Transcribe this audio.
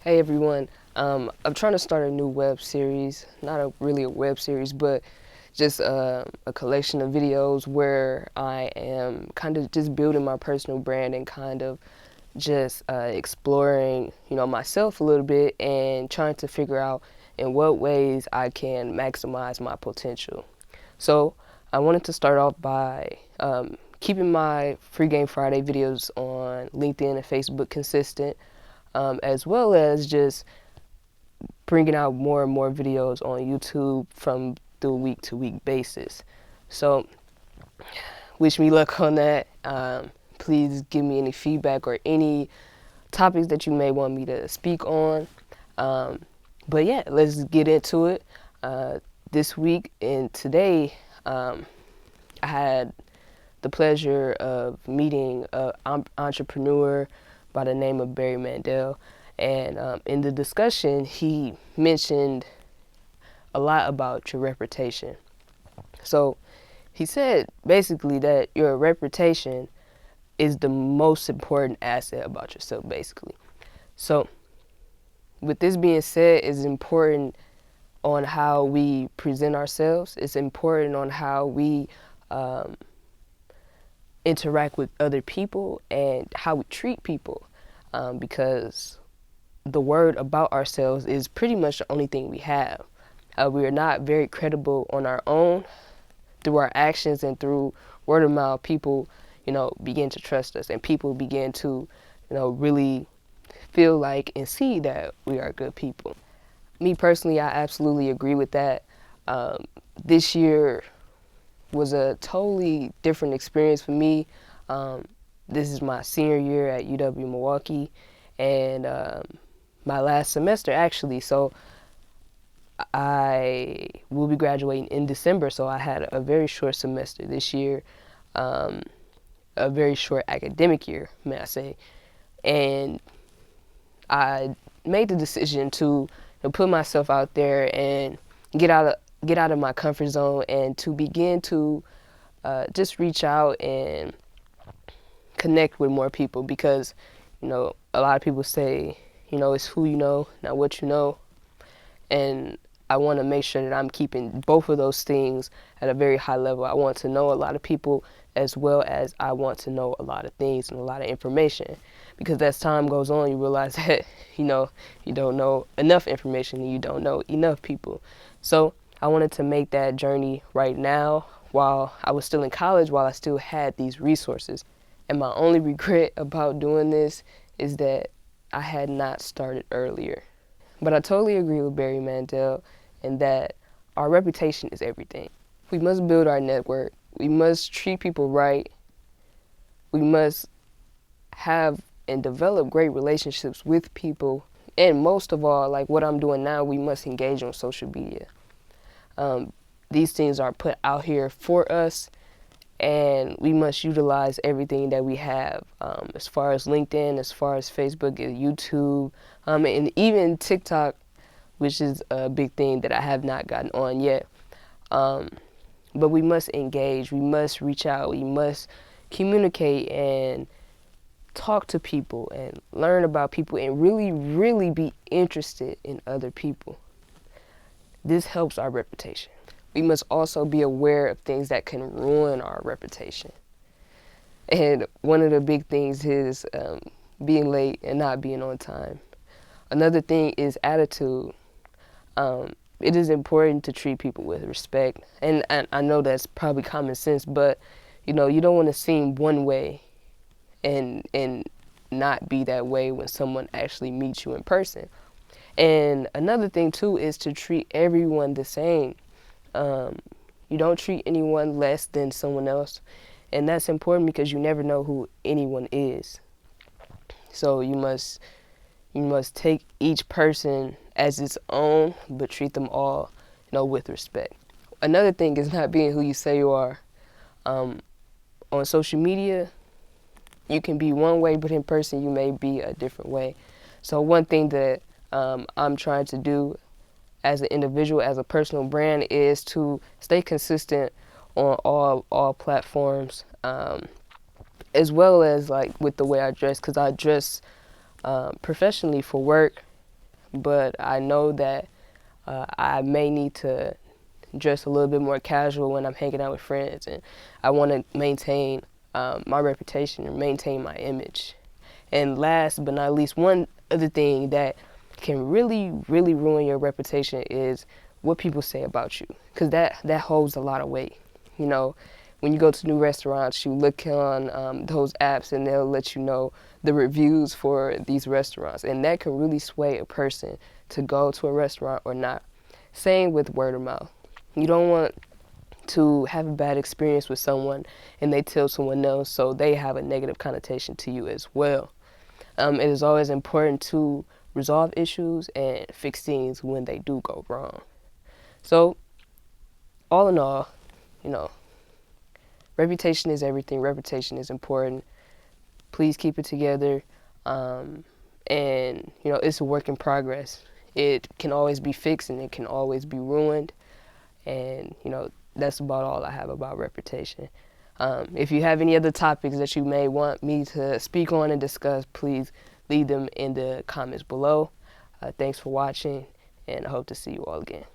Hey everyone, I'm trying to start a new web series, not really a web series, but just a collection of videos where I am kind of just building my personal brand and kind of just exploring, myself a little bit and trying to figure out in what ways I can maximize my potential. So I wanted to start off by keeping my Free Game Friday videos on LinkedIn and Facebook consistent, as well as just bringing out more and more videos on YouTube from the week to week basis. So wish me luck on that. Please give me any feedback or any topics that you may want me to speak on. But yeah, let's get into it. This week and today, I had the pleasure of meeting an entrepreneur by the name of Barry Mandel. And in the discussion, he mentioned a lot about your reputation. So he said basically that your reputation is the most important asset about yourself, basically. So with this being said, it's important on how we present ourselves. It's important on how we interact with other people and how we treat people, because the word about ourselves is pretty much the only thing we have. We are not very credible on our own. Through our actions and through word of mouth, people, begin to trust us, and people begin to, really feel like and see that we are good people. Me personally, I absolutely agree with that. This year was a totally different experience for me. This is my senior year at UW Milwaukee, and my last semester actually. So I will be graduating in December, so I had a very short semester this year, a very short academic year, may I say. And I made the decision to put myself out there and get out of my comfort zone and to begin to just reach out and connect with more people, because a lot of people say it's who you know, not what you know. And I want to make sure that I'm keeping both of those things at a very high level. I want to know a lot of people, as well as I want to know a lot of things and a lot of information. Because as time goes on, you realize that, you don't know enough information and you don't know enough people. So I wanted to make that journey right now while I was still in college, while I still had these resources. And my only regret about doing this is that I had not started earlier. But I totally agree with Barry Mandel in that our reputation is everything. We must build our network. We must treat people right. We must have and develop great relationships with people. And most of all, like what I'm doing now, we must engage on social media. These things are put out here for us, and we must utilize everything that we have, as far as LinkedIn, as far as Facebook and YouTube, and even TikTok, which is a big thing that I have not gotten on yet. But we must engage, we must reach out, we must communicate and talk to people and learn about people and really, really be interested in other people. This helps our reputation. We must also be aware of things that can ruin our reputation. And one of the big things is being late and not being on time. Another thing is attitude. It is important to treat people with respect. And I know that's probably common sense, but you don't want to seem one way and not be that way when someone actually meets you in person. And another thing too is to treat everyone the same. You don't treat anyone less than someone else, and that's important because you never know who anyone is. So you must take each person as its own, but treat them all, with respect. Another thing is not being who you say you are. On social media, you can be one way, but in person you may be a different way. So one thing that I'm trying to do as an individual, as a personal brand, is to stay consistent on all platforms, as well as like with the way I dress, because I dress professionally for work, but I know that I may need to dress a little bit more casual when I'm hanging out with friends, and I want to maintain my reputation and maintain my image. And last but not least, one other thing that can really, really ruin your reputation is what people say about you, because that holds a lot of weight. You know, when you go to new restaurants, you look on those apps and they'll let you know the reviews for these restaurants, and that can really sway a person to go to a restaurant or not. Same with word of mouth. You don't want to have a bad experience with someone and they tell someone else, so they have a negative connotation to you as well. It is always important to resolve issues and fix things when they do go wrong. So, all in all, you know, reputation is everything. Reputation is important. Please keep it together. And, you know, it's a work in progress. It can always be fixed and it can always be ruined. And, you know, that's about all I have about reputation. If you have any other topics that you may want me to speak on and discuss, please leave them in the comments below. Thanks for watching, and I hope to see you all again.